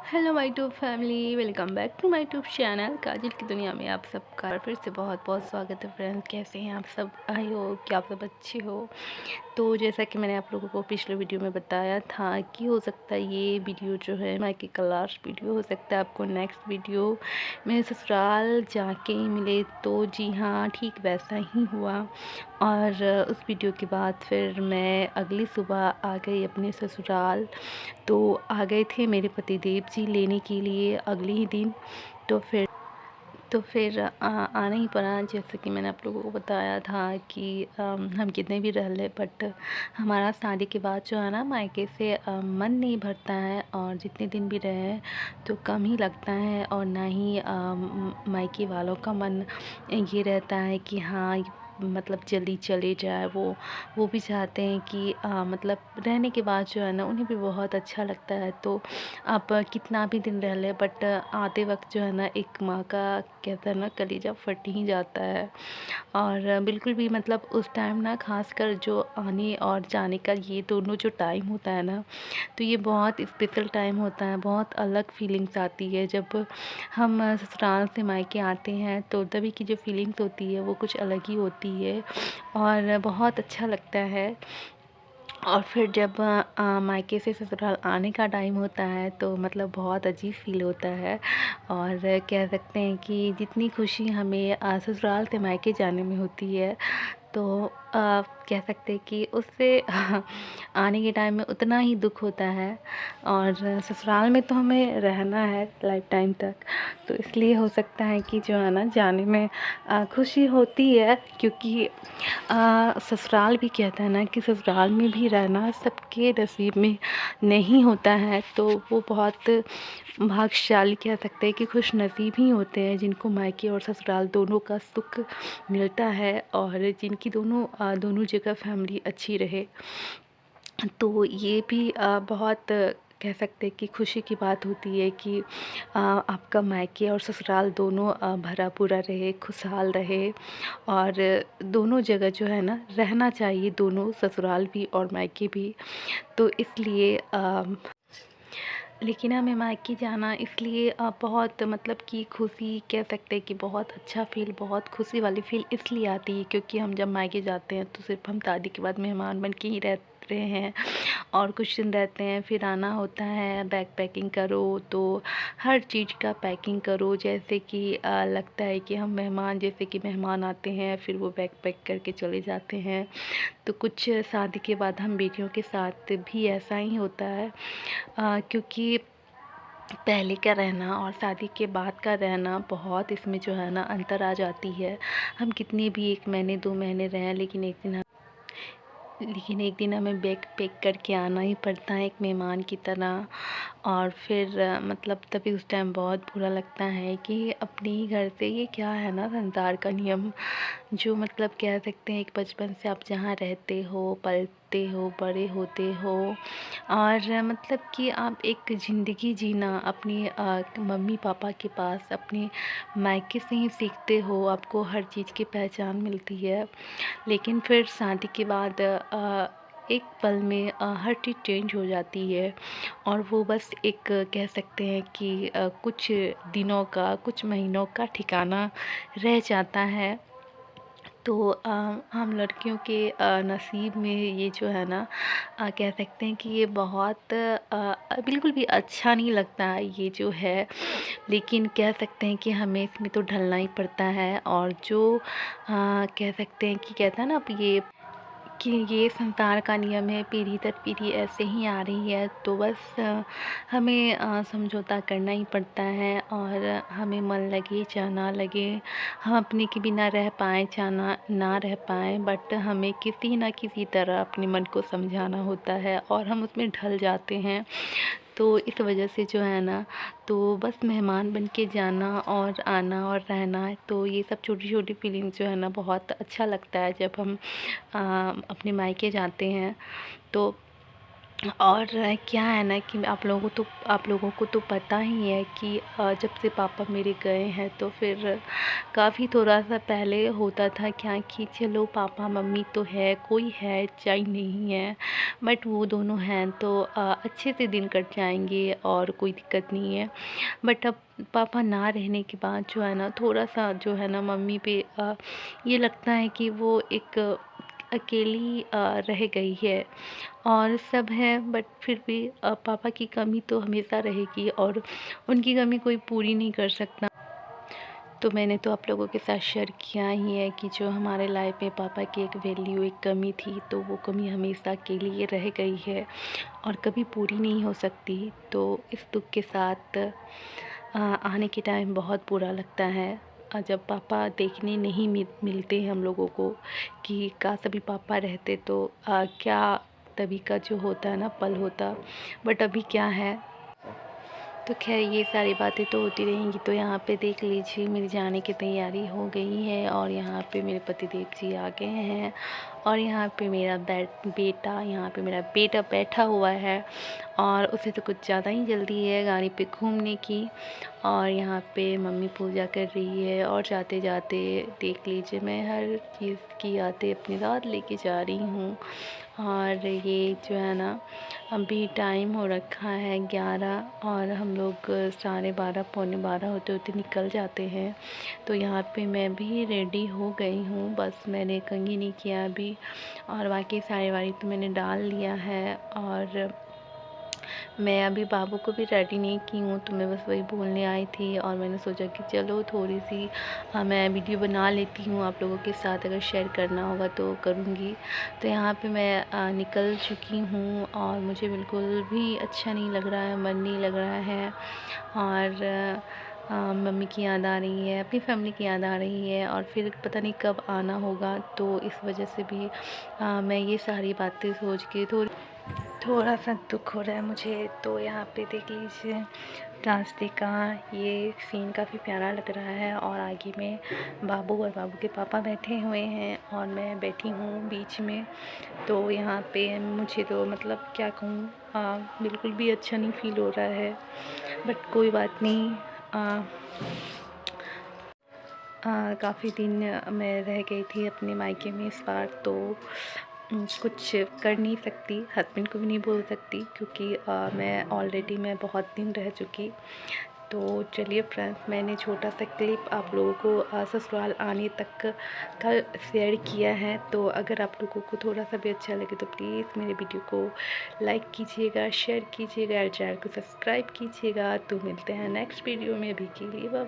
Hello my tube family, welcome back to my tube channel Kajal की दुनिया में आप सबका फिर से बहुत बहुत स्वागत है। फ्रेंड्स, कैसे हैं आप सब? आई होप कि आप सब अच्छे हो। तो जैसा कि मैंने आप लोगों को पिछले वीडियो में बताया था कि हो सकता है ये वीडियो जो है मायके का लास्ट वीडियो हो सकता है, आपको नेक्स्ट वीडियो मेरे ससुराल जाके ही मिले। तो जी हाँ, ठीक वैसा ही हुआ। और उस वीडियो के बाद फिर मैं अगली सुबह आ गई अपने ससुराल। तो आ गए थे मेरे पतिदेव जी लेने के लिए अगले ही दिन। तो फिर आना ही पड़ा। जैसे कि मैंने आप लोगों को बताया था कि हम कितने भी रह ले, बट हमारा शादी के बाद जो है ना मायके से मन नहीं भरता है। और जितने दिन भी रहे तो कम ही लगता है। और ना ही मायके वालों का मन ये रहता है कि हाँ, मतलब जल्दी चले जाए। वो भी चाहते हैं कि मतलब रहने के बाद जो है ना उन्हें भी बहुत अच्छा लगता है। तो आप कितना भी दिन रह ले, बट आते वक्त जो है ना एक माँ का कहता है ना कलेजा फट ही जाता है। और बिल्कुल भी मतलब उस टाइम ना खासकर जो आने और जाने का ये दोनों जो टाइम होता है ना, तो ये बहुत स्पेशल टाइम होता है। बहुत अलग फीलिंग्स आती है जब हम ससुराल से मायके आते हैं, तो तभी की जो फीलिंग्स होती है वो कुछ अलग ही होती है और बहुत अच्छा लगता है। और फिर जब मायके से ससुराल आने का टाइम होता है तो मतलब बहुत अजीब फ़ील होता है। और कह सकते हैं कि जितनी खुशी हमें ससुराल से मायके जाने में होती है, तो कह सकते हैं कि उससे आने के टाइम में उतना ही दुख होता है। और ससुराल में तो हमें रहना है लाइफ टाइम तक, तो इसलिए हो सकता है कि जो है ना जाने में खुशी होती है। क्योंकि ससुराल भी कहता है ना कि ससुराल में भी रहना सबके नसीब में नहीं होता है। तो वो बहुत भाग्यशाली कह सकते हैं कि खुश नसीब ही होते हैं जिनको मायके और ससुराल दोनों का सुख मिलता है, और जिनकी दोनों जगह फैमिली अच्छी रहे। तो ये भी बहुत कह सकते हैं कि खुशी की बात होती है कि आपका मायके और ससुराल दोनों भरा पूरा रहे, खुशहाल रहे। और दोनों जगह जो है ना रहना चाहिए, दोनों ससुराल भी और मायके भी। तो इसलिए लेकिन हमें मायके जाना इसलिए बहुत मतलब कि खुशी कह सकते हैं कि बहुत अच्छा फ़ील, बहुत खुशी वाली फ़ील इसलिए आती है क्योंकि हम जब मायके जाते हैं तो सिर्फ हम शादी के बाद मेहमान बन के ही रह रहे हैं। और कुछ दिन रहते हैं, फिर आना होता है। बैग पैकिंग करो, तो हर चीज़ का पैकिंग करो। जैसे कि लगता है कि हम मेहमान, जैसे कि मेहमान आते हैं फिर वो बैग पैक करके चले जाते हैं। तो कुछ शादी के बाद हम बेटियों के साथ भी ऐसा ही होता है। क्योंकि पहले का रहना और शादी के बाद का रहना बहुत इसमें जो है ना अंतर आ जाती है। हम कितने भी 1 महीने 2 महीने रहें, लेकिन एक दिन हमें बैग पैक करके आना ही पड़ता है एक मेहमान की तरह। और फिर मतलब तभी उस टाइम बहुत बुरा लगता है कि अपने ही घर से, ये क्या है ना संसार का नियम, जो मतलब कह सकते हैं एक बचपन से आप जहाँ रहते हो, पलते हो, बड़े होते हो। और मतलब कि आप एक ज़िंदगी जीना अपनी मम्मी पापा के पास अपने मायके से ही सीखते हो, आपको हर चीज़ की पहचान मिलती है। लेकिन फिर शादी के बाद एक पल में हर चीज़ चेंज हो जाती है। और वो बस एक कह सकते हैं कि कुछ दिनों का, कुछ महीनों का ठिकाना रह जाता है। तो हम लड़कियों के नसीब में ये जो है ना कह सकते हैं कि ये बहुत बिल्कुल भी अच्छा नहीं लगता है ये जो है। लेकिन कह सकते हैं कि हमें इसमें तो ढलना ही पड़ता है। और जो कह सकते हैं कि कहता है ना अब ये संसार का नियम है, पीढ़ी दर पीढ़ी ऐसे ही आ रही है। तो बस हमें समझौता करना ही पड़ता है। और हमें मन लगे चाहे ना लगे, हम अपने के बिना रह पाएँ चाहे ना रह पाएँ, बट हमें किसी न किसी तरह अपने मन को समझाना होता है और हम उसमें ढल जाते हैं। तो इस वजह से जो है ना, तो बस मेहमान बन के जाना और आना और रहना, तो ये सब छोटी-छोटी फीलिंग्स जो है ना बहुत अच्छा लगता है जब हम अपने मायके जाते हैं। तो और क्या है ना कि आप लोगों को तो पता ही है कि जब से पापा मेरे गए हैं तो फिर काफ़ी थोड़ा-सा पहले होता था क्या कि चलो पापा मम्मी तो है, कोई है चाहे नहीं है, बट वो दोनों हैं तो अच्छे से दिन कट जाएँगे और कोई दिक्कत नहीं है। बट अब पापा ना रहने के बाद जो है ना थोड़ा-सा जो है ना मम्मी पे ये लगता है कि वो एक अकेली रह गई है और सब है, बट फिर भी पापा की कमी तो हमेशा रहेगी और उनकी कमी कोई पूरी नहीं कर सकता। तो मैंने तो आप लोगों के साथ शेयर किया ही है कि जो हमारे लाइफ में पापा की एक वैल्यू, एक कमी थी, तो वो कमी हमेशा के लिए रह गई है और कभी पूरी नहीं हो सकती। तो इस दुःख के साथ आने के टाइम बहुत बुरा लगता है जब पापा देखने नहीं मिलते हैं हम लोगों को, कि काश अभी पापा रहते तो क्या तभी का जो होता है ना पल होता, बट अभी क्या है। तो खैर ये सारी बातें तो होती रहेंगी। तो यहाँ पे देख लीजिए मेरी जाने की तैयारी हो गई है और यहाँ पे मेरे पतिदेव जी आ गए हैं और यहाँ पे मेरा बेटा बैठा हुआ है और उसे तो कुछ ज़्यादा ही जल्दी है गाड़ी पे घूमने की। और यहाँ पे मम्मी पूजा कर रही है और जाते जाते देख लीजिए मैं हर चीज़ की यादें अपनी साथ लेके जा रही हूँ। और ये जो है ना अभी टाइम हो रखा है 11 और हम लोग 12:30 पौने 12 होते होते निकल जाते हैं। तो यहाँ पे मैं भी रेडी हो गई हूँ, बस मैंने कंघी नहीं किया अभी और बाकी सारी वारी तो मैंने डाल लिया है। और मैं अभी बाबू को भी रेडी नहीं की हूँ, तो मैं बस वही बोलने आई थी और मैंने सोचा कि चलो थोड़ी सी मैं वीडियो बना लेती हूँ आप लोगों के साथ, अगर शेयर करना होगा तो करूँगी। तो यहाँ पे मैं निकल चुकी हूँ और मुझे बिल्कुल भी अच्छा नहीं लग रहा है, मन नहीं लग रहा है और मम्मी की याद आ रही है, अपनी फैमिली की याद आ रही है और फिर पता नहीं कब आना होगा। तो इस वजह से भी मैं ये सारी बातें सोच के थोड़ा सा दुख हो रहा है मुझे। तो यहाँ पे देख लीजिए रास्ते का ये सीन काफ़ी प्यारा लग रहा है और आगे में बाबू और बाबू के पापा बैठे हुए हैं और मैं बैठी हूँ बीच में। तो यहाँ पे मुझे तो मतलब क्या कहूँ, बिल्कुल भी अच्छा नहीं फील हो रहा है, बट कोई बात नहीं। काफ़ी दिन मैं रह गई थी अपने मायके में इस बार, तो कुछ कर नहीं सकती, हस्बैंड को भी नहीं बोल सकती क्योंकि मैं बहुत दिन रह चुकी। तो चलिए फ्रेंड्स, मैंने छोटा सा क्लिप आप लोगों को ससुराल आने तक का शेयर किया है। तो अगर आप लोगों को थोड़ा सा भी अच्छा लगे तो प्लीज़ मेरे वीडियो को लाइक कीजिएगा, शेयर कीजिएगा और चैनल को सब्सक्राइब कीजिएगा। तो मिलते हैं नेक्स्ट वीडियो में, अभी के लिए बाय बाय।